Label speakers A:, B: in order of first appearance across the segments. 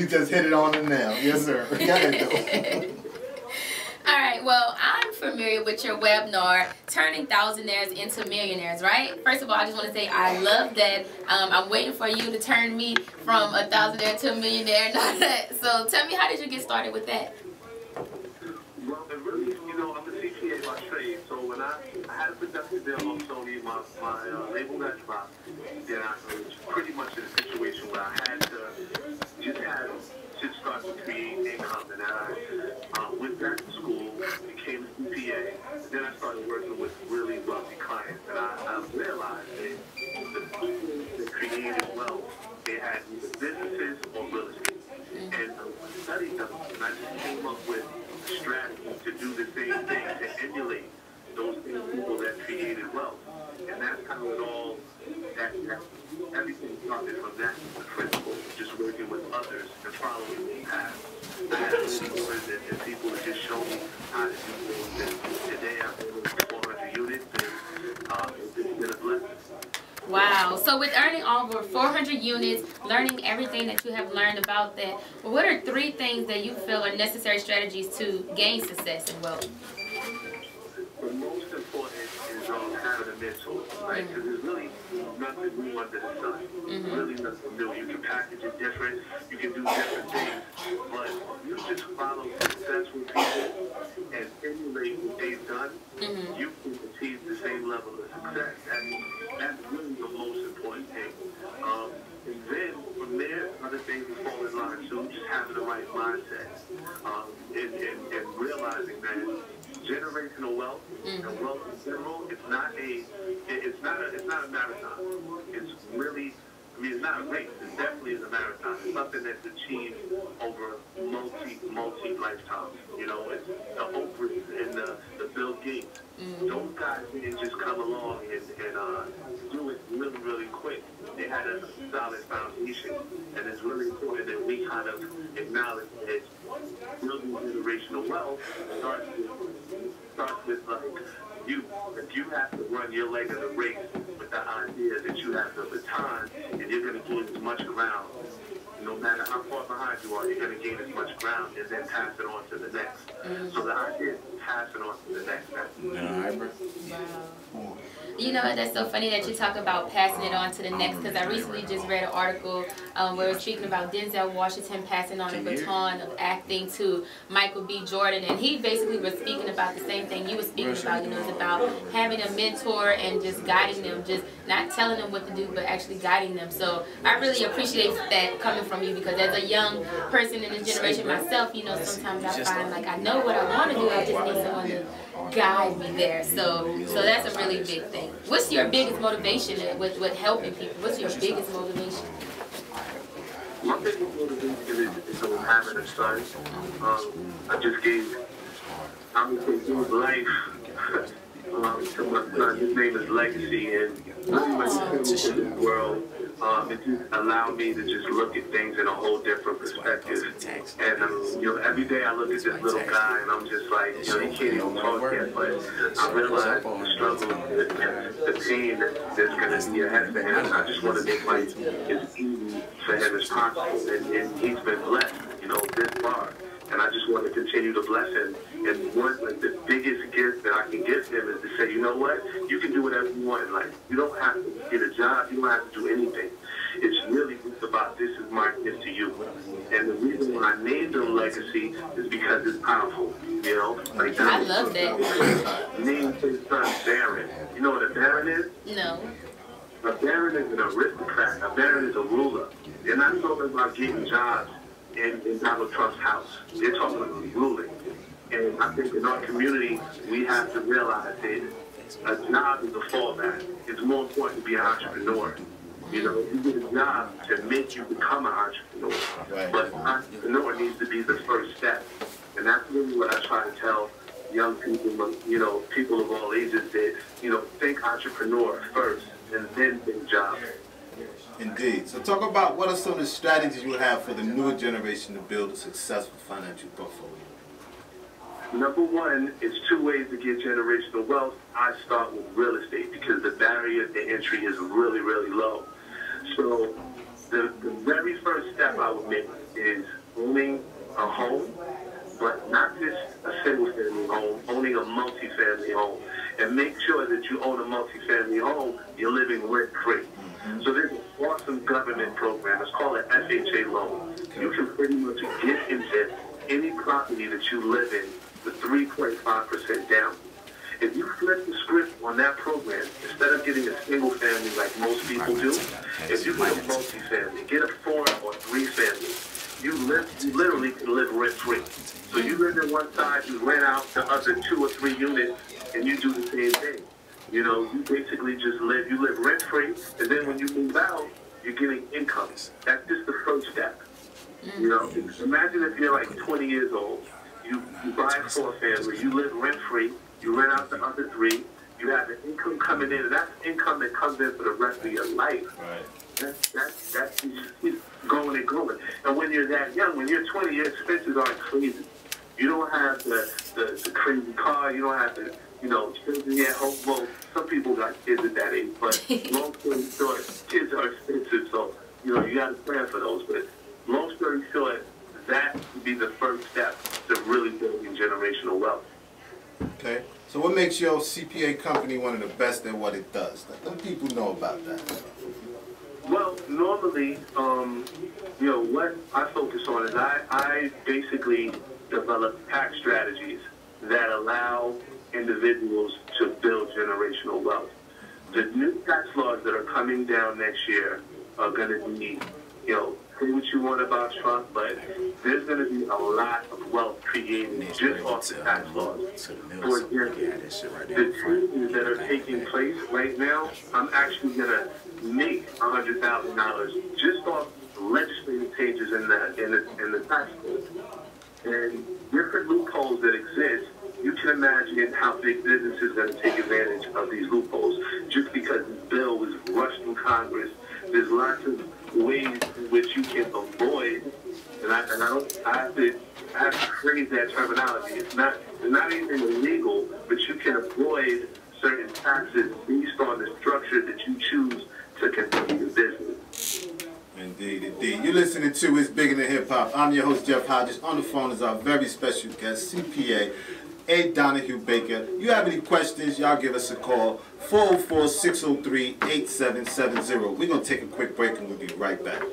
A: You just hit it on the nail. Yes, sir. Got it,
B: All right, well, I'm familiar with your webinar, Turning Thousandaires into Millionaires, right? First of all, I just want to say I love that. I'm waiting for you to turn me from a thousandaire to a millionaire and all that. So tell me, how did you get started with that?
C: Well, it really, you know, I'm a CPA by trade, so when I had a productive deal on Sony, my label got dropped, then I was pretty much in a situation where I had to just start to create income, and I went back to school, became a CPA, then I started working with really wealthy clients, and I realized that the people that created wealth, they had either businesses or real estate, and I studied them, and I just came up with strategy to do the same thing, to emulate those people that created wealth. And that's how it all, everything started from that principle, just working with others and following the path. I had mentors and people that just showed me how to do things. And today I'm doing 400 units, and it's been a blessing.
B: Wow. So with earning over 400 units, learning everything that you have learned about that, what are 3 things that you feel are necessary strategies to gain success and wealth?
C: The most important is having a mentor, right? Because there's really nothing new under the sun. Really nothing new. You can package it different. You can do different things. But you just follow successful people and emulate what they've done. You can achieve the same level of success. That's really the most important thing. And then from there, other things will fall in line too. Just having the right mindset, and realizing that generational wealth and wealth in general, it's not a marathon. It's really, I mean, it's not a race. It definitely is a marathon. It's something that's achieved over multi lifetimes. You know, it's the Oprahs and the Bill Gates. Those guys didn't just come along and do it really, really quick. They had a solid foundation, and it's really important that we kind of acknowledge that building generational wealth starts with like you. If you have to run your leg of the race with the idea that you have the baton and you're going to gain as much ground, no matter how far behind you are, you're going to gain as much ground and then pass it on to the next. So the idea is pass it on to the next.
B: Wow. You know, that's so funny that you talk about passing it on to the next, because I recently just read an article where it was speaking about Denzel Washington passing on a baton of acting to Michael B. Jordan, and he basically was speaking about the same thing you were speaking about. You know, it's about having a mentor and just guiding them, just not telling them what to do, but actually guiding them. So I really appreciate that coming from you, because as a young person in this generation myself, you know, sometimes I find like I know what I want to do, I just need someone to guide me there. So that's a really big thing. What's your biggest motivation with helping people? What's your biggest motivation?
C: My biggest motivation is having a son. I just gave, I'm going to give life to my son. His name is Legacy, and pretty much in this world, it just allowed me to just look at things in a whole different perspective. And you know, every day I look at this little guy, and I'm just like, you know, he can't even talk yet, but I realize the struggle, the pain that's going to be ahead of him. I just want to make life as easy for him as possible, and he's been blessed, you know, this far. And I just want to continue to bless him. And one, like, the biggest gift that I can give him is to say, you know what? You can do whatever you want in life. You don't have to get a job. You don't have to do anything. It's really just about, this is my gift to you. And the reason why I named him Legacy is because it's powerful. You know? Like,
B: I love that.
C: Named his son Baron. You know what a Baron is?
B: No.
C: A Baron is an aristocrat. A Baron is a ruler. They're not talking about getting jobs in Donald Trump's house. They're talking about ruling. And I think in our community, we have to realize that a job is a fallback. It's more important to be an entrepreneur. You know, you get a job to make you become an entrepreneur. But an entrepreneur needs to be the first step. And that's really what I try to tell young people, you know, people of all ages, that, you know, think entrepreneur first and then think job.
A: Indeed. So talk about what are some of the strategies you have for the newer generation to build a successful financial portfolio.
C: Number one is 2 ways to get generational wealth. I start with real estate because the barrier to entry is really, really low. So the very first step I would make is owning a home, but not just a single-family home, owning a multi-family home. And make sure that you own a multi-family home, you're living rent-free. So there's an awesome government program. It's called an FHA loan. You can pretty much get into any property that you live in with 3.5% down. If you flip the script on that program, instead of getting a single family like most people do, if you get a multi-family, get a 4 or 3 family, you literally can live rent-free. So you live in one side, you rent out the other 2 or 3 units, and you do the same thing. You know, you basically just live rent-free, and then when you move out, you're getting income. That's just the first step. You know, imagine if you're like 20 years old, you buy a 4 family, you live rent-free, you rent out the other 3, you have the income coming in, and that's income that comes in for the rest of your life. Right. That's just going and going. And when you're that young, when you're 20, your expenses aren't crazy. You don't have the crazy car, you don't have the, you know, children at home. Well, some people got kids at that age, but long story short, kids are expensive, so, you know, you got to plan for those. But long story short, that would be the first step to really building generational wealth.
A: Okay. So what makes your CPA company one of the best at what it does? Let people know about that.
C: Well, normally, you know, what I focus on is I basically develop tax strategies that allow individuals to build generational wealth. The new tax laws that are coming down next year are going to be, you know, say what you want about Trump, but there's going to be a lot of wealth created just off the tax laws. For example, the changes that are taking place right now, I'm actually going to make $100,000 just off legislative changes in the tax code. And different loopholes that exist, you can imagine how big business is going to take advantage of these loopholes. Just because this bill was rushed through Congress, there's lots of ways in which you can avoid, and I have to phrase that terminology. It's not even illegal, but you can avoid certain taxes based on the structure that you choose to continue the business.
A: Indeed, indeed. You're listening to It's Bigger Than Hip Hop. I'm your host, Jeff Hodges. On the phone is our very special guest, CPA A. Donahue Baker. You have any questions, y'all give us a call, 404-603-8770. We're going to take a quick break and we'll be right back.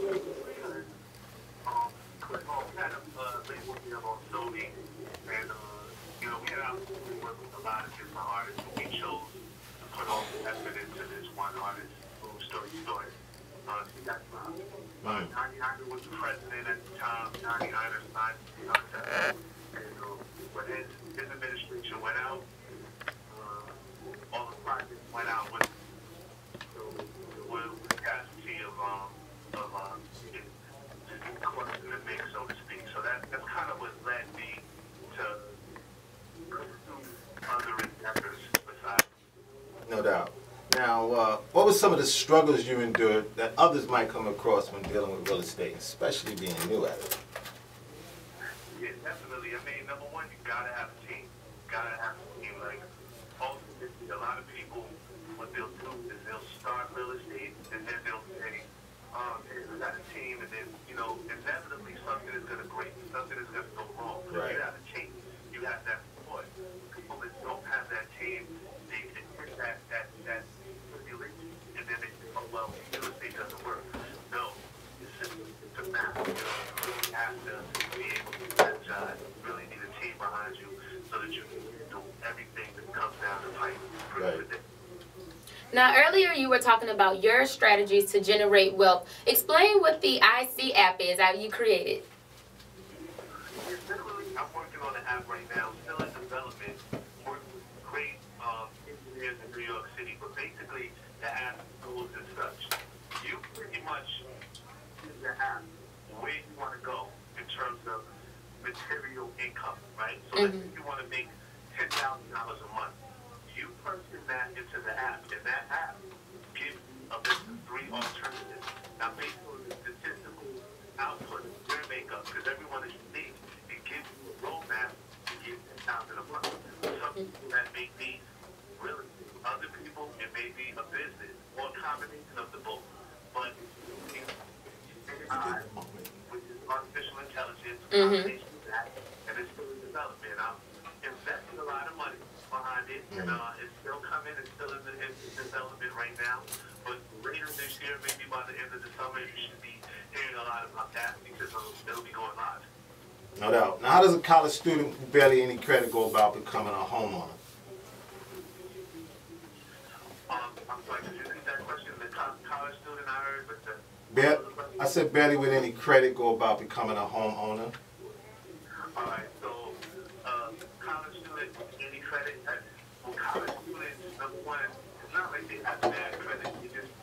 C: Donnie was the president at the time. Donnie signed the contract. And when his administration went out, all the projects went out with the casualty of close to the mix, so to speak. So that's kind of what led me to pursue other endeavors besides.
A: No doubt. Now, what were some of the struggles you endured that others might come across when dealing with real estate, especially being new at it?
C: Yeah, definitely. I mean, number one, you gotta have a team. Gotta have a team. Like, ultimately, a lot of people, what they'll do is they'll start real estate, and then they'll say, hey, we got a team, and then, you know, inevitably something is gonna break, something is gonna go wrong. Right. You have a team. You have that support. People that don't have that team, they can hit that and then they say, oh, well, real estate doesn't work. No, it's a math. You have to be able to do that job. You really need a team behind you so that you can do everything that comes down the pipe. Right.
B: Now, earlier you were talking about your strategies to generate wealth. Explain what the IC app is, how you created.
C: I'm working on an app right now, still in development, working with great engineers in New York City, but basically the app goes as such. You pretty much use the app where you want to go in terms of material income, right? So let's say you want to make $10,000 a month. You person that into the app, and that app gives you a list of 3 alternatives. Now, based on the statistical output of your makeup, because everyone is unique, it gives you a roadmap to get $10,000 a month. Some people that may be really, other people, it may be a business or a combination of the both. But AI, which is combination of that, and it's still in development. I'm investing a lot of money behind it, and it's still coming. It's still in development right now. But later this year, maybe by the end of the summer, you should be hearing a lot about that because it'll be going live.
A: No doubt. Now, how does a college student who barely any credit go about becoming a homeowner?
C: I'm sorry, could you repeat that question? The college student I heard, but
A: I said barely with any credit go about becoming a homeowner.
C: All right, so college student, any credit? Well, college students, number one, it's not like they have bad credit.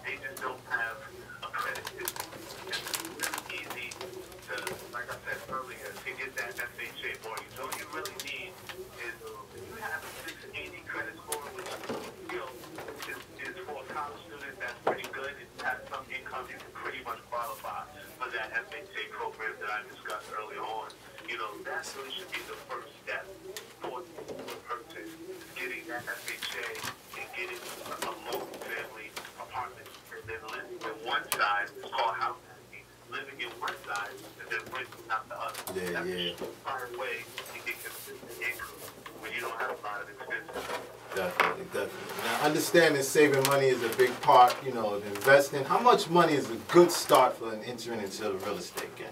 C: They just don't have a credit history. It's really easy to, like I said earlier, to get that FHA mortgage. All you really need is if you have a 680 credit score, which is for a college student, that's pretty good. If you have some income, you can pretty much qualify for that FHA program that I discussed earlier on. You know, that really should be the first step for a person getting that FHA and getting a multi-family apartment and then living in one side. It's called house living in one side and then renting out the other. That's a fire way to get consistent income when you don't have a lot of expenses.
A: Definitely, definitely. Now, understanding saving money is a big part, you know, of investing. How much money is a good start for an entering into the real estate game?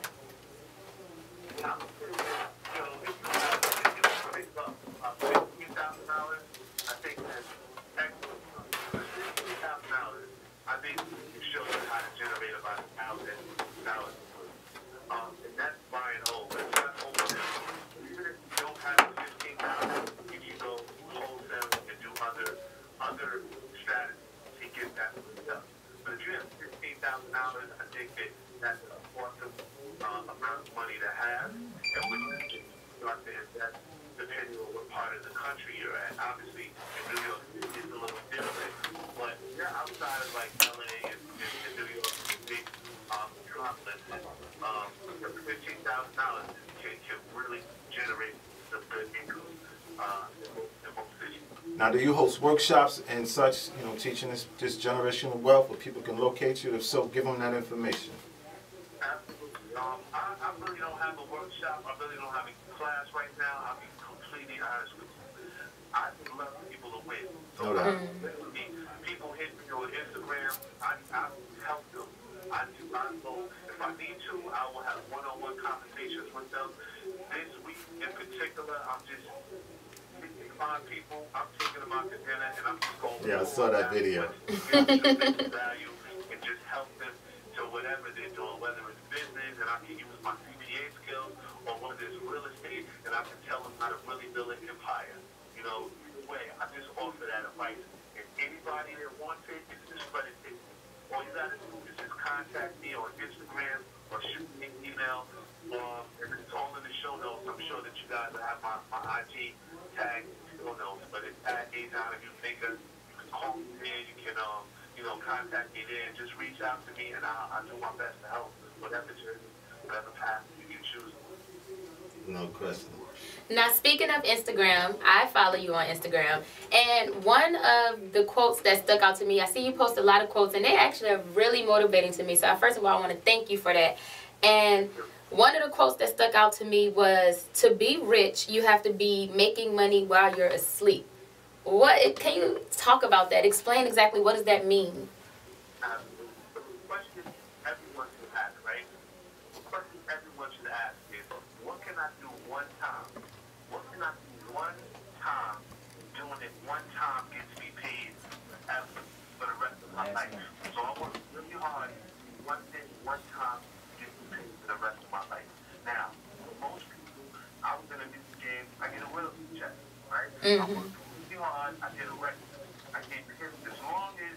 A: Now, do you host workshops and such, you know, teaching this generational wealth where people can locate you? If so, give them that information.
C: Absolutely. I really don't have a workshop. I really don't have a class right now. I'll be completely honest with you. I would love people to win. So people hit me on Instagram. I help them. I go, if I need to, I will have one-on-one conversations with them. This week in particular, I'm just people, I'm taking them out to dinner and I'm just going
A: I saw that video.
C: Value and just help them to whatever they're doing, whether it's business and I can use my CPA skills or whether it's real estate and I can tell them how to really build an empire. You know, either way, I just offer that advice. And anybody that wants it, it's just credit it. All you gotta do is just contact me on Instagram or shoot me an email. And it's all in the show notes. I'm sure that you guys will have my IG tag show notes, but it's at IHEARTRADIO. You can call me there. You can contact me there and just reach out to me, and I'll do my best to help whatever journey, whatever path you choose.
A: No question.
B: Now, speaking of Instagram, I follow you on Instagram, and one of the quotes that stuck out to me, I see you post a lot of quotes, and they actually are really motivating to me. So, first of all, I want to thank you for that. And one of the quotes that stuck out to me was, to be rich, you have to be making money while you're asleep. Can you talk about that? Explain exactly what does that mean?
C: The question everyone should ask, right? The question everyone should ask is, what can I do one time? What can I do one time? Doing it one time gets me paid forever for the rest of my life. So I work really hard. One thing, one time gets me paid for the rest of my life. Now, for most people, I was in a music game. I get a royalty check, right? I work really hard. I get a record. I get paid as long as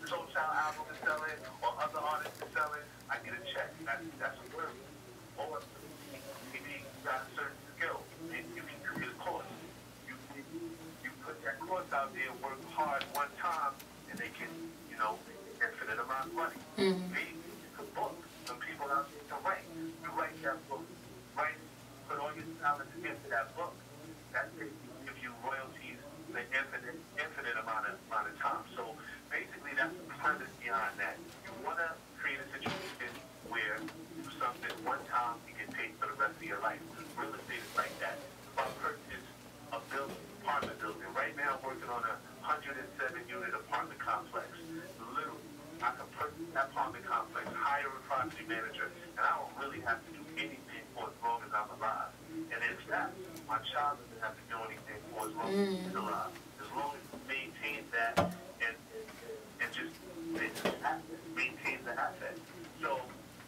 C: Soul Child album is selling or other artists are selling. I get a check. That's a word. Or maybe you got a certain skill. You can create a course. You put that course out there, work hard one time, and they can, infinite amount of money. Maybe it's a book. Some people out there can write. You write that book. Write, put all your talent into that book. That's it. Give you royalties the infinite amount of time. So basically, that's the premise behind that. You want to create a situation where you do something one time, you get paid for the rest apartment complex, hire a property manager, and I don't really have to do anything for as long as I'm alive. And in fact, my child doesn't have to do anything for as long as he's alive. As long as he maintains that and just maintains the asset. So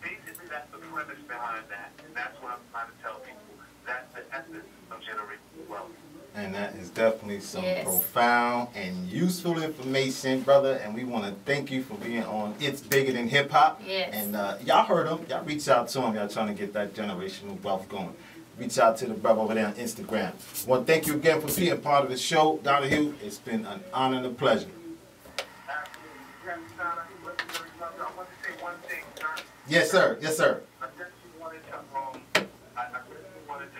C: basically that's the premise behind that. And that's what I'm trying to tell people. That's the essence of generating wealth.
A: And that is definitely some profound and useful information, brother. And we want to thank you for being on It's Bigger Than Hip Hop.
B: Yes.
A: And y'all heard him. Y'all reach out to him. Y'all trying to get that generational wealth going. Reach out to the brother over there on Instagram. I want to thank you again for being part of the show, Donahue. It's been an honor and a pleasure.
C: I want to say one thing, sir.
A: Yes, sir. Yes, sir.
C: I just wanted to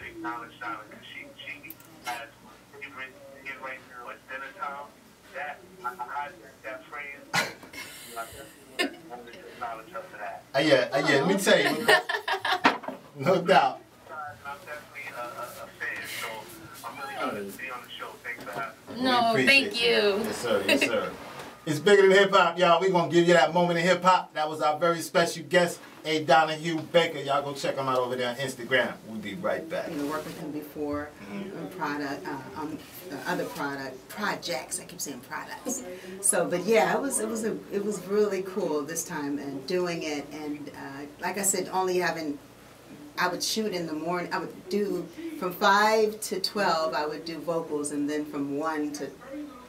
C: acknowledge Shauna because she has favorite hit right now at dinner time. That I that phrase. I just wanted to acknowledge her for that.
A: Yeah. Let me tell you. No doubt.
C: I'm definitely a fan, so I'm really honored to be on the show. Thanks for having me.
B: No, thank you.
A: Yes, sir. Yes, sir. It's Bigger Than Hip Hop, y'all. We're going to give you that moment in hip hop. That was our very special guest, A. Donahue Baker. Y'all go check him out over there on Instagram. We'll be right back.
D: You know, worked with him before on other projects. I keep saying products. So, but yeah, it was really cool this time and doing it. And like I said, I would shoot in the morning. I would do from 5 to 12. I would do vocals, and then from 1 to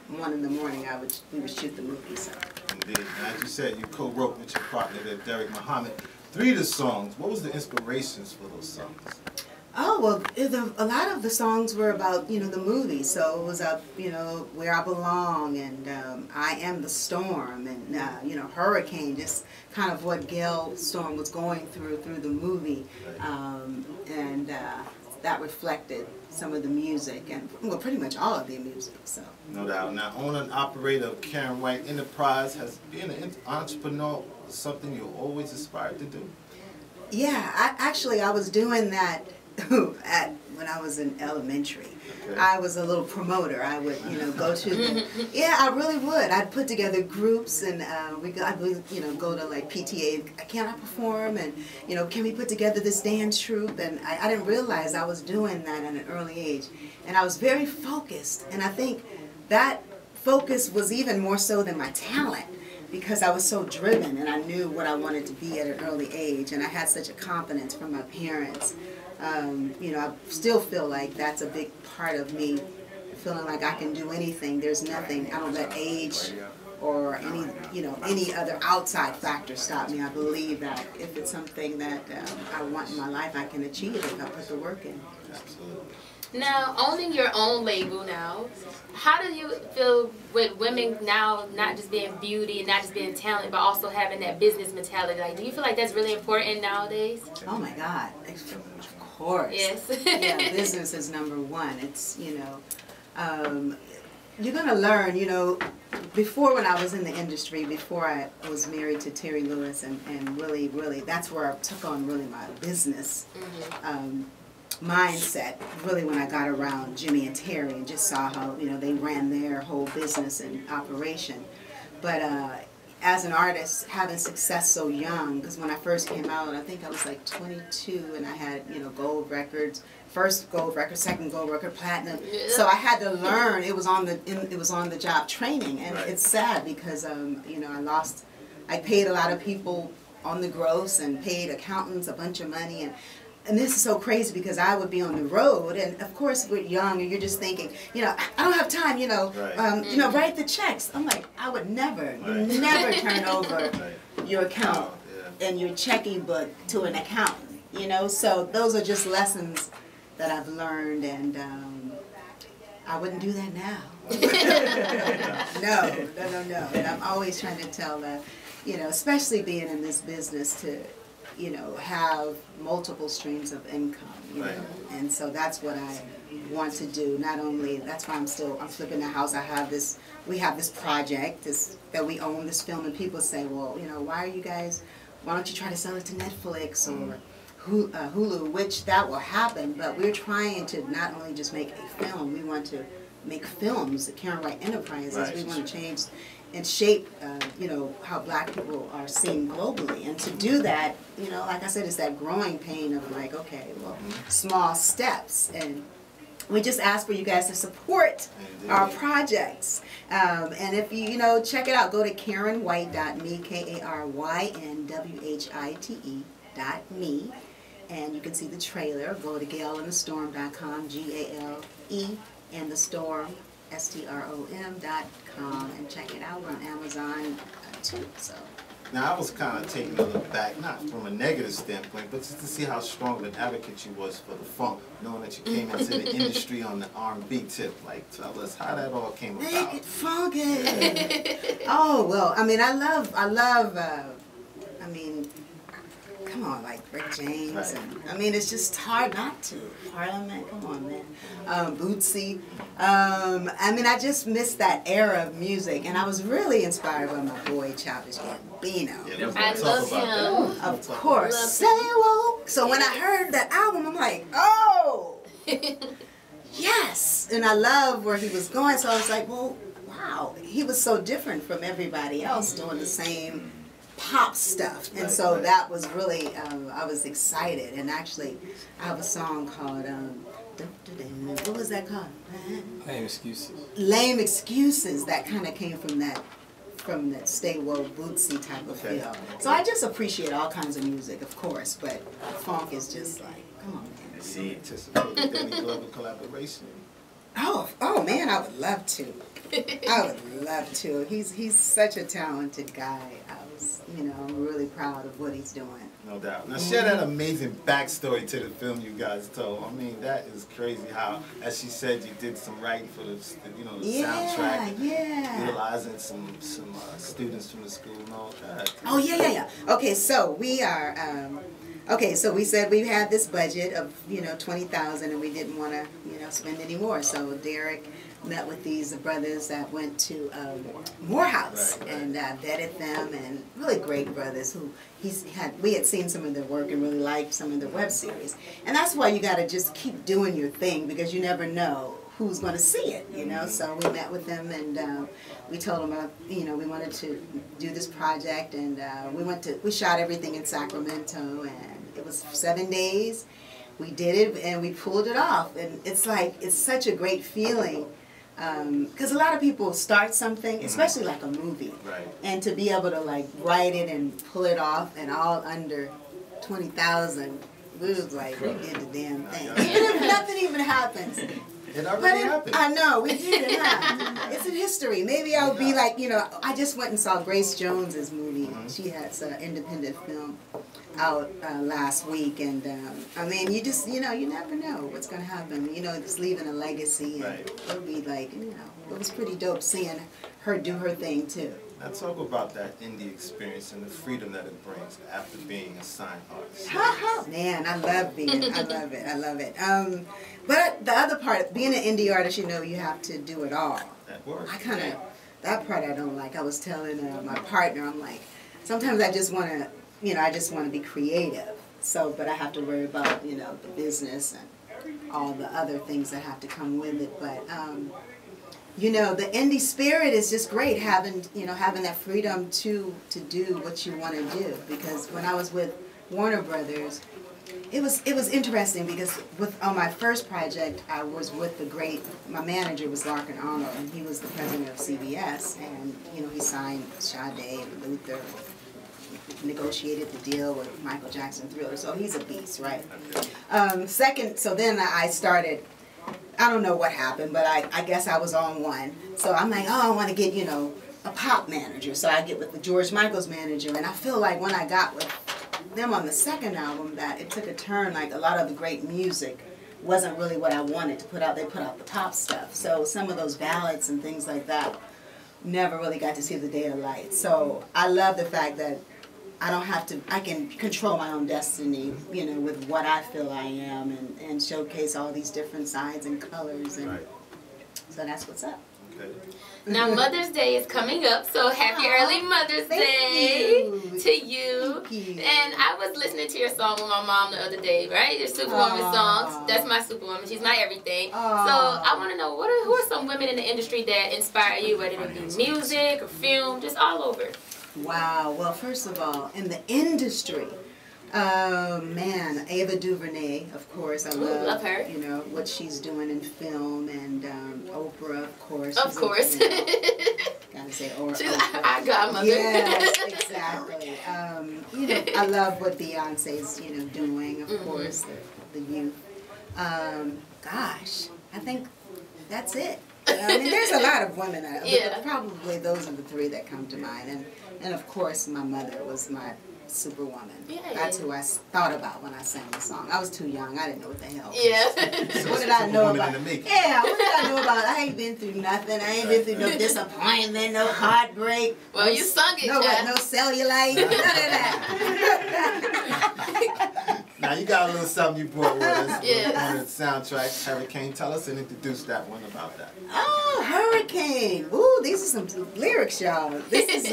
D: 1 in the morning, we would shoot the movie. So.
A: Indeed. And as you said, you co-wrote with your partner there, Derek Muhammad, 3 of the songs. What was the inspirations for those songs?
D: Oh, well, a lot of the songs were about, you know, the movie. So it was, you know, Where I Belong and I Am the Storm and, you know, Hurricane, just kind of what Gail Storm was going through the movie. And that reflected some of the music and, well, pretty much all of the music. So. No doubt. Now, owner and operator of Karyn White Enterprise, has being an entrepreneur something you always aspired to do? Yeah, I was doing that when I was in elementary. Okay. I was a little promoter. I would, you know, go to, yeah, I really would. I'd put together groups and I would, you know, go to like PTA, can I perform? And, you know, can we put together this dance troupe? And I didn't realize I was doing that at an early age. And I was very focused. And I think that focus was even more so than my talent, because I was so driven and I knew what I wanted to be at an early age. And I had such a confidence from my parents. You know, I still feel like that's a big part of me, feeling like I can do anything. There's nothing, I don't let age or any other outside factor stop me. I believe that if it's something that I want in my life, I can achieve it if I put the work in. Absolutely.
B: Now, owning your own label now, how do you feel with women now not just being beauty and not just being talent, but also having that business mentality? Like, do you feel like that's really important nowadays?
D: Oh my God, of course. Yes. Yeah, business is #1. It's, you know, you're going to learn, you know, before when I was in the industry, before I was married to Terry Lewis, and really, that's where I took on really my business mindset, really, when I got around Jimmy and Terry and just saw how, you know, they ran their whole business and operation. But as an artist, having success so young, because when I first came out, I think I was like 22, and I had, you know, gold records, first gold record, second gold record, platinum. Yeah. So I had to learn. It was on the job training, and it's sad because you know, I paid a lot of people on the gross and paid accountants a bunch of money, and this is so crazy because I would be on the road, and of course we're young, and you're just thinking, you know, I don't have time, you know, you know, write the checks. I'm like, I would never turn over your account and your checking book to an accountant, you know. So those are just lessons that I've learned, and I wouldn't do that now. No. And I'm always trying to tell you know, especially being in this business, to, you know, have multiple streams of income, you know, and so that's what I want to do. Not only, that's why I'm flipping the house. We have this project that we own, this film, and people say, well, you know, why don't you try to sell it to Netflix or Hulu, which that will happen, but we're trying to not only just make a film, we want to make films, the Karyn White Enterprises. We want to change and shape, you know, how black people are seen globally. And to do that, you know, like I said, it's that growing pain of like, okay, well, small steps. And we just ask for you guys to support our projects. And if you, you know, check it out, go to KarynWhite.me, KarynWhite.me, and you can see the trailer. Go to GaleInTheStorm.com, GALE and the Storm, STROM.com, and check it out. We're on Amazon too. So.
A: Now, I was kind of taken a look back, not from a negative standpoint, but just to see how strong of an advocate you was for the funk, knowing that you came into the industry on the R&B tip. Like, tell us how that all came about.
D: Make it funky. Oh, well, I mean, I love, I mean, come on, like Rick James.
A: Right.
D: And, I mean, it's just hard not to. Parliament, come on, man. Bootsy. I mean, I just missed that era of music, and I was really inspired by my boy, Childish Gambino.
A: Yeah,
B: I love him.
D: Of course. Say whoa. So when I heard that album, I'm like, oh, yes. And I love where he was going, so I was like, well, wow. He was so different from everybody else doing the same pop stuff, and so that was really, I was excited. And actually I have a song called what was that called?
E: Lame Excuses.
D: Lame Excuses, that kind of came from that Stay Woke Bootsy type of feel. So I just appreciate all kinds of music, of course, but funk is just like, come on, man.
A: See, anticipated Danny Glover collaboration.
D: Oh man, I would love to. I would love to. He's such a talented guy. You know, I'm really proud of what he's doing.
A: No doubt. Now, share that amazing backstory to the film you guys told. I mean, that is crazy how, as she said, you did some writing for the, you know, the soundtrack.
D: Yeah.
A: Utilizing some students from the school and all that.
D: Oh, yeah. Okay, so we are, so we said we had this budget of, you know, $20,000, and we didn't want to, you know, spend any more. So Derek met with these brothers that went to Morehouse and vetted them, and really great brothers who we had seen some of their work and really liked some of their web series. And that's why you got to just keep doing your thing, because you never know who's going to see it, you know. So we met with them, and we told them about, you know, we wanted to do this project, and we shot everything in Sacramento, and it was 7 days. We did it, and we pulled it off, and it's like, it's such a great feeling. Because a lot of people start something, especially like a movie, and to be able to like write it and pull it off, and all under 20,000, we was like, we did the damn thing. Even if nothing even happens.
A: It already happened.
D: I know, we did it, huh? It's in history. Maybe I'll be like, you know, I just went and saw Grace Jones's movie. She has an independent film out last week, and I mean, you just, you know, you never know what's going to happen. You know, it's leaving a legacy, and it'll be like, you know, it was pretty dope seeing her do her thing too.
A: Now talk about that indie experience and the freedom that it brings after being a signed artist.
D: Man, I love it. But the other part, being an indie artist, you know, you have to do it all.
A: That works.
D: That part I don't like. I was telling my partner, I'm like, sometimes I just want to, you know, be creative. So, but I have to worry about, you know, the business and all the other things that have to come with it. But, you know, the indie spirit is just great, having that freedom to do what you want to do. Because when I was with Warner Brothers, it was interesting, because on my first project, I was with my manager was Larkin Arnold, and he was the president of CBS, and, you know, he signed Sade and Luther, negotiated the deal with Michael Jackson Thriller, so he's a beast, right? So then I started, I don't know what happened, but I guess I was on one. So I'm like, oh, I want to get, you know, a pop manager. So I get with the George Michael's manager, and I feel like when I got with them on the second album, that it took a turn, like a lot of the great music wasn't really what I wanted to put out. They put out the pop stuff. So some of those ballads and things like that never really got to see the day of light. So I love the fact that I can control my own destiny, you know, with what I feel I am, and showcase all these different sides and colors, and so that's what's up.
A: Okay.
B: Now Mother's Day is coming up, so happy early Mother's Day to you. And I was listening to your song with my mom the other day, right? Your Superwoman songs. That's my Superwoman. She's my everything. So I want to know who are some women in the industry that inspire you, whether it be music or film, just all over.
D: Wow. Well, first of all, in the industry, man, Ava DuVernay, of course. I love
B: her.
D: You know what she's doing in film, and Oprah, of course.
B: Of course.
D: Gotta say Oprah.
B: I got mother.
D: Yes, exactly. You know, I love what Beyonce's doing, of course, the youth. Gosh, I think that's it. I mean, there's a lot of women, but probably those are the three that come to mind. And of course, my mother was my Superwoman. Yeah. That's who I thought about when I sang the song. I was too young. I didn't know what the hell.
B: Yeah.
D: So what did I know about? Yeah. What did I know about? I ain't been through nothing. I ain't been through no disappointment, no heartbreak.
B: Well, you sung it.
D: No, no cellulite. None of that.
A: Now you got a little something you brought with us. Yeah. On the soundtrack, Hurricane. Tell us and introduce that one about that.
D: Oh, Hurricane. Ooh, these are some lyrics, y'all. This is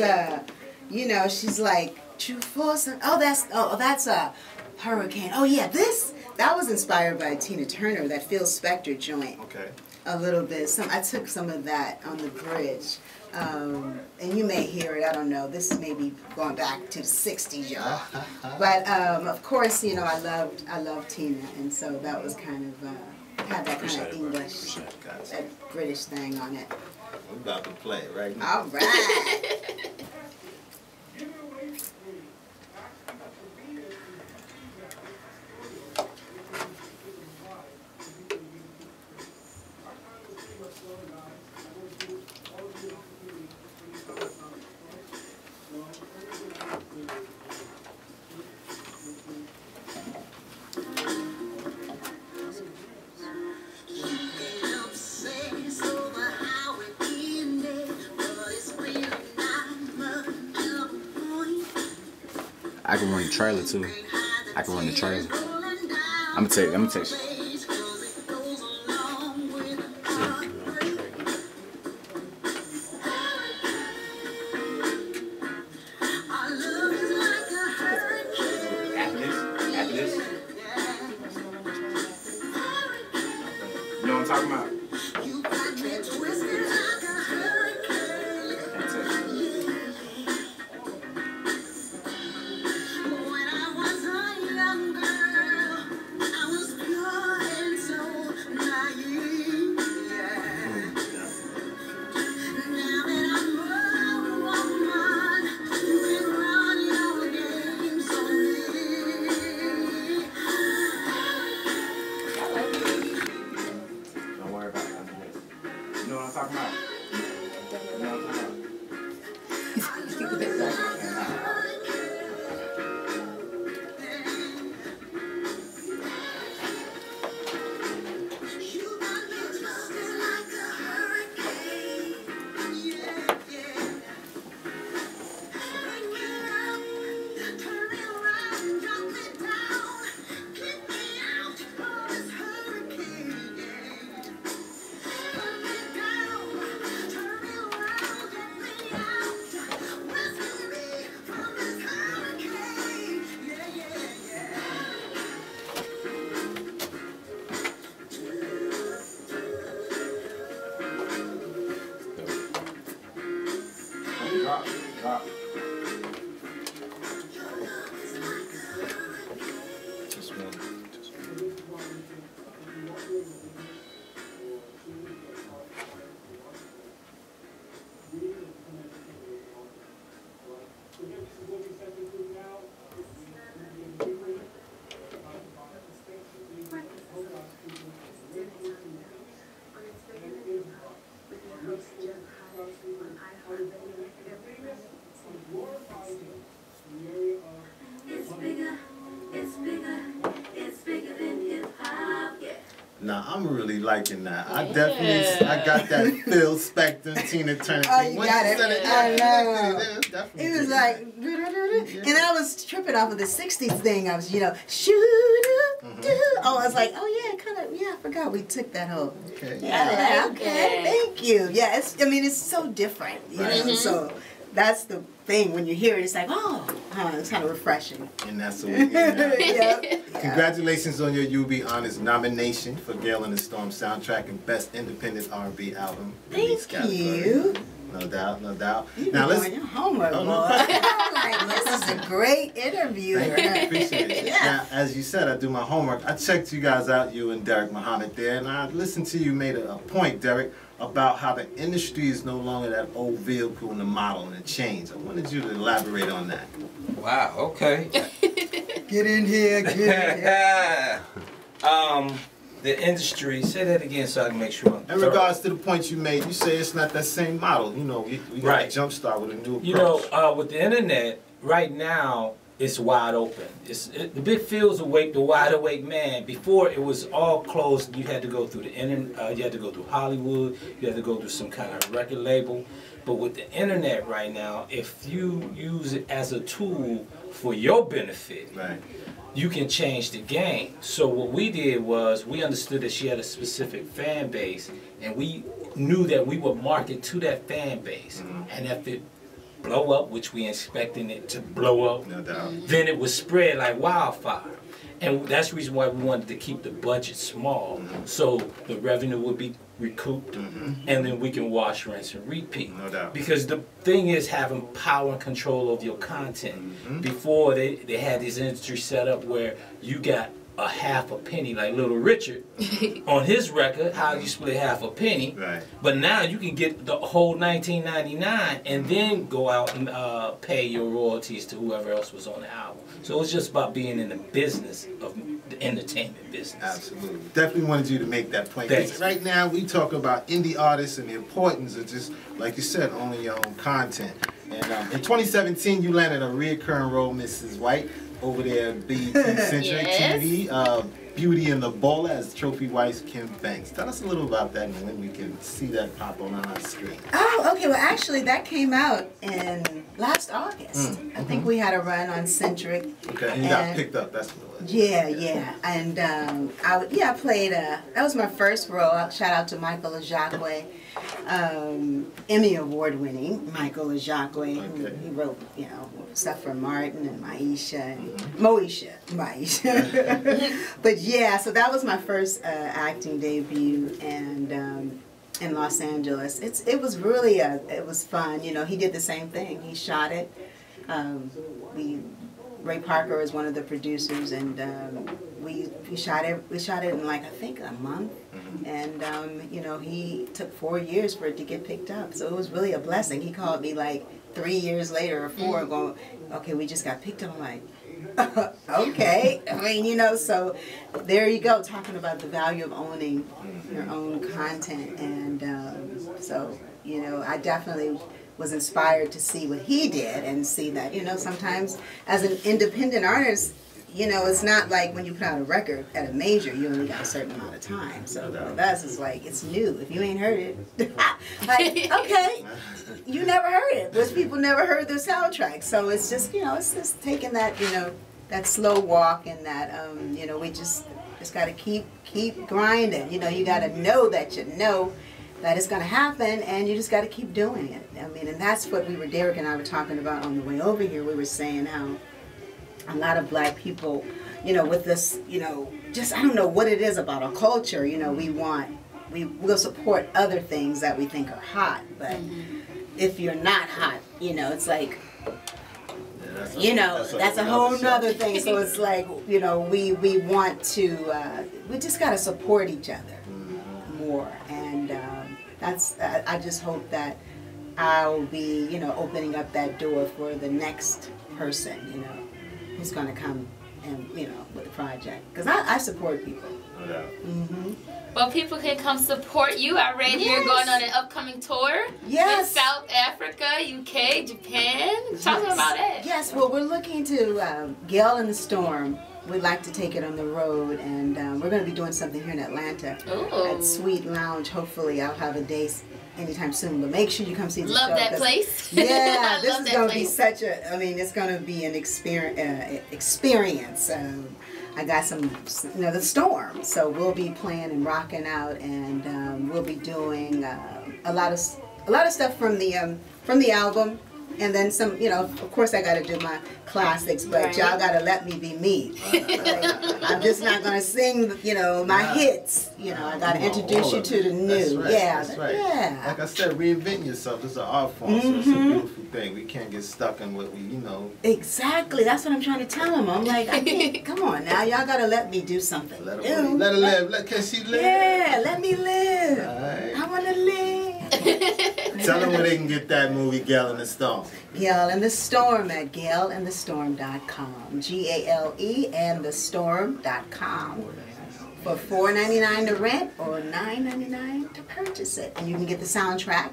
D: you know, she's like. True force. Oh, that's a hurricane. Oh yeah, that was inspired by Tina Turner, that Phil Spector joint.
A: Okay. A
D: little bit. I took some of that on the bridge, and you may hear it. I don't know. This may be going back to the '60s, y'all. But of course, you know, I loved Tina, and so that was kind of had that kind of English, that British thing on it.
A: We're about to play it right now.
D: All right.
E: I can run the trailer too. I can run the trailer. I'm gonna take.
F: You know what I'm talking about?
A: Now I'm really liking that. I definitely, I got that Phil Spector, Tina Turner thing.
D: Oh, you got it. I know. It was like, and I was tripping off of the '60s thing. I was, you know, shoot Oh, I was like, oh yeah, kind of, yeah, I forgot we took that whole.
A: Okay.
D: Yeah,
B: like
D: okay,
B: it.
D: thank you. Yeah, I mean, it's so different, you know, so that's the thing. When you hear it, it's like, oh, it's kind of refreshing.
A: And that's the way.
D: Yeah.
A: Congratulations on your UB Honors nomination for Gale in the Storm soundtrack and Best Independent R&B Album. Release
D: Thank
A: category.
D: you.
A: No doubt, no doubt.
D: You
A: Now
D: doing
A: let's.
D: your homework,
A: Oh,
D: boy.
A: no.
D: I'm like, this is a great interview.
A: Appreciate it.
D: Yeah.
A: Now, as you said, I do my homework. I checked you guys out, you and Derek Muhammad there, and I listened to you made a point, Derek, about how the industry is no longer that old vehicle and the model and the change. I wanted you to elaborate on that.
G: Wow, okay.
D: Get in here, get in here.
G: The industry, say that again so I can make sure I'm
A: In
G: thorough.
A: regards to the point you made, you say it's not that same model. You know, we got
G: Right.
A: to jumpstart with a new approach.
G: You know, with the internet, right now, it's wide open. The big field's awake, the wide awake man. Before, it was all closed. You had to go through the internet, you had to go through Hollywood, you had to go through some kind of record label. But with the internet right now, if you use it as a tool for your benefit,
A: Right.
G: you can change the game. So what we did was we understood that she had a specific fan base, and we knew that we would market to that fan base. And if it blow up, which we expecting it to blow up,
A: No doubt.
G: then it would spread like wildfire. And that's the reason why we wanted to keep the budget small, so the revenue would be recouped, and then we can wash, rinse, and repeat.
A: No doubt.
G: Because the thing is having power and control of your content. Before, they had this industry set up where you got a half a penny, like Little Richard on his record, how you split half a penny.
A: Right.
G: But now you can get the whole $19.99 and then go out and pay your royalties to whoever else was on the album. So it's just about being in the business of the entertainment business.
A: Absolutely. Definitely wanted you to make that point.
G: Thanks.
A: 'Cause right now, we talk about indie artists and the importance of just, like you said, owning your own content. And in 2017, you landed a reoccurring role, Mrs. White, over there at BET Centric
B: Yes.
A: TV. Beauty and the Bowler as trophy wife Kim Banks. Tell us a little about that and when we can see that pop on our screen.
D: Oh, okay. Well, actually, that came out in last August. I think we had a run on Centric.
A: Okay, and you got picked up. That's what it was.
D: Yeah. And I played. That was my first role. Shout out to Michael Ajacque, Emmy Award winning Michael Ajacque.
A: Okay.
D: He wrote, stuff for Martin and Maisha and Moesha. But yeah, so that was my first acting debut, and in Los Angeles. It was really it was fun. He did the same thing. He shot it. Ray Parker is one of the producers, and we shot it. We shot it in I think a month, and he took 4 years for it to get picked up. So it was really a blessing. He called me 3 years later or 4, going, "Okay, we just got picked up." I'm like, okay. I mean, so there you go, talking about the value of owning your own content, and so I definitely was inspired to see what he did and see that, sometimes as an independent artist, it's not like when you put out a record at a major, you only got a certain amount of time. So with us, it's it's new. If you ain't heard it, okay, you never heard it. Most people never heard the soundtrack. So it's just, it's just taking that, that slow walk, and that, we just got to keep grinding. You got to know that that it's going to happen, and you just got to keep doing it. I mean, and that's what Derek and I were talking about on the way over here. We were saying how a lot of black people, with this, just, I don't know what it is about our culture, we'll support other things that we think are hot, but if you're not hot, it's like, that's a whole nother thing. So it's we want to, we just got to support each other more, and I just hope that I'll be, opening up that door for the next person, who's going to come and, with a project. Because I support people.
A: No doubt.
B: Well, people can come support you. I read you're going on an upcoming tour.
D: Yes.
B: In South Africa, UK, Japan. Talk about that.
D: Yes, well, we're looking to Gale in the Storm. We'd like to take it on the road, and we're going to be doing something here in Atlanta
B: Ooh.
D: at Sweet Lounge. Hopefully, I'll have a day anytime soon, but make sure you come see the show.
B: Love that place.
D: Yeah, this
B: Love
D: is
B: that
D: going to be
B: place.
D: such a, I mean, it's going to be an experience. I got some, the Storm, so we'll be playing and rocking out, and we'll be doing a lot of stuff from the album. And then some, of course I got to do my classics, but
B: Right.
D: y'all got to let me be me. Like, I'm just not going to sing, my hits. I got to introduce you to the new.
A: That's right,
D: Yeah,
A: that's right.
D: yeah.
A: Like I said, reinventing yourself is an art form, so it's a beautiful thing. We can't get stuck in what we,
D: Exactly. That's what I'm trying to tell them. I'm like, I can't, come on now. Y'all got to let me do something.
A: Let her live. Can she live?
D: Yeah, let me live.
A: Right.
D: I want to live.
A: Tell them where they can get that movie, Gale in the Storm.
D: Gale and the Storm at GaleandTheStorm.com. GALE&TheStorm.com. For $4.99 to rent or $9.99 to purchase it. And you can get the soundtrack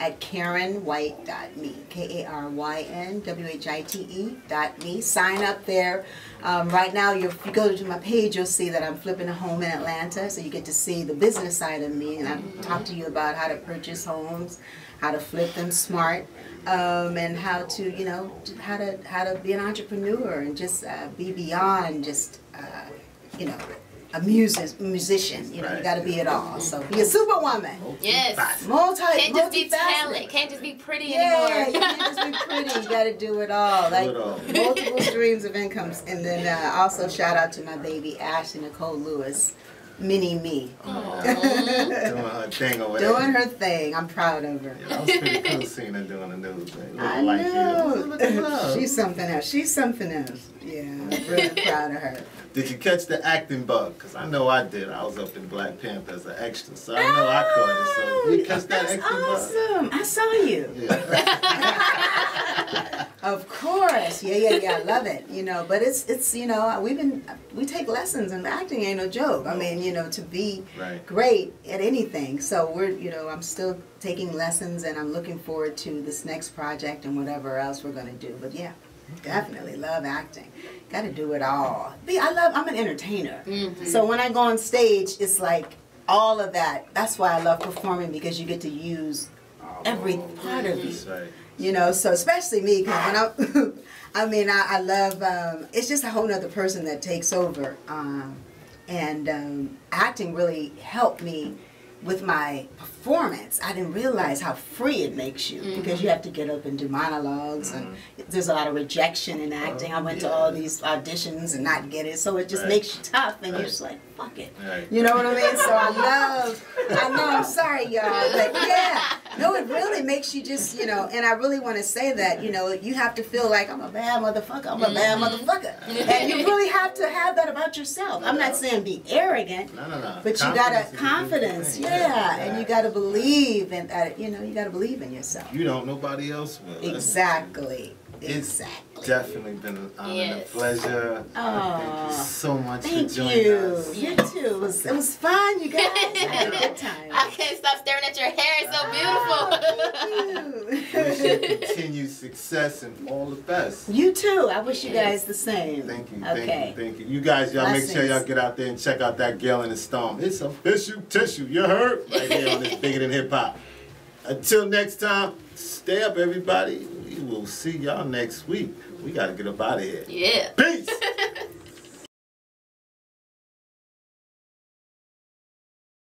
D: at KarynWhite.me. KarynWhite.me. Sign up there. Right now, if you go to my page, you'll see that I'm flipping a home in Atlanta. So you get to see the business side of me. And I talk to you about how to purchase homes, how to flip them smart, and how to, how to be an entrepreneur and just be beyond just, a musician. You got to be it all. So be a superwoman.
B: Yes.
D: Can't
B: Can't just be talent. Can't just be pretty anymore.
D: You can't just be pretty. You got to do it all. Like multiple streams of incomes. And then also shout out to my baby Ashley Nicole Lewis, Mini Me.
A: Doing her thing over there.
D: Doing her thing. I'm proud of her.
A: Yeah, that was pretty cool seeing her doing the news.
D: I know. She's something else. She's something else. Yeah, I'm really proud of her.
A: Did you catch the acting bug? Because I know I did. I was up in Black Panther as an extra, so I know I caught it. So you catch that acting bug?
D: Awesome. I saw you.
A: Yeah.
D: Of course. Yeah. I love it. But it's we take lessons, and acting ain't no joke. I mean, to be great at anything. So I'm still taking lessons, and I'm looking forward to this next project and whatever else we're going to do. But yeah, definitely love acting. Got to do it all. I'm an entertainer. So when I go on stage, it's like all of that. That's why I love performing, because you get to use every part of you. So especially me, because when I love, it's just a whole nother person that takes over. And acting really helped me with my performance. I didn't realize how free it makes you, because you have to get up and do monologues, and there's a lot of rejection in acting. I went to all these auditions and not get it, so it just makes you tough, and you're just like, fuck it. You know what I mean? So I know, I'm sorry, y'all, but yeah, no, it really makes you just, and I really want to say that, you have to feel like, I'm a bad motherfucker, and you really have to have that about yourself. I'm not saying be arrogant, but you got confidence, and you got to believe in that, you got to believe in yourself.
A: You don't, nobody else will.
D: Exactly.
A: It's definitely been an honor and a pleasure.
D: Oh,
A: thank you so much for
D: joining us. You too. It was fun, you guys. I had a good time.
B: I can't stop staring at your hair. It's so beautiful.
D: Thank you.
A: Wish you continued success and all the best.
D: You too. I wish you guys the same.
A: Thank you.
D: Okay.
A: Thank you. You guys, y'all make sure y'all get out there and check out that Gale in the Storm. It's official tissue. You heard? Right here on this Bigger Than Hip Hop. Until next time, stay up, everybody. We will see y'all next week. We got to get up out of here.
B: Yeah.
A: Peace.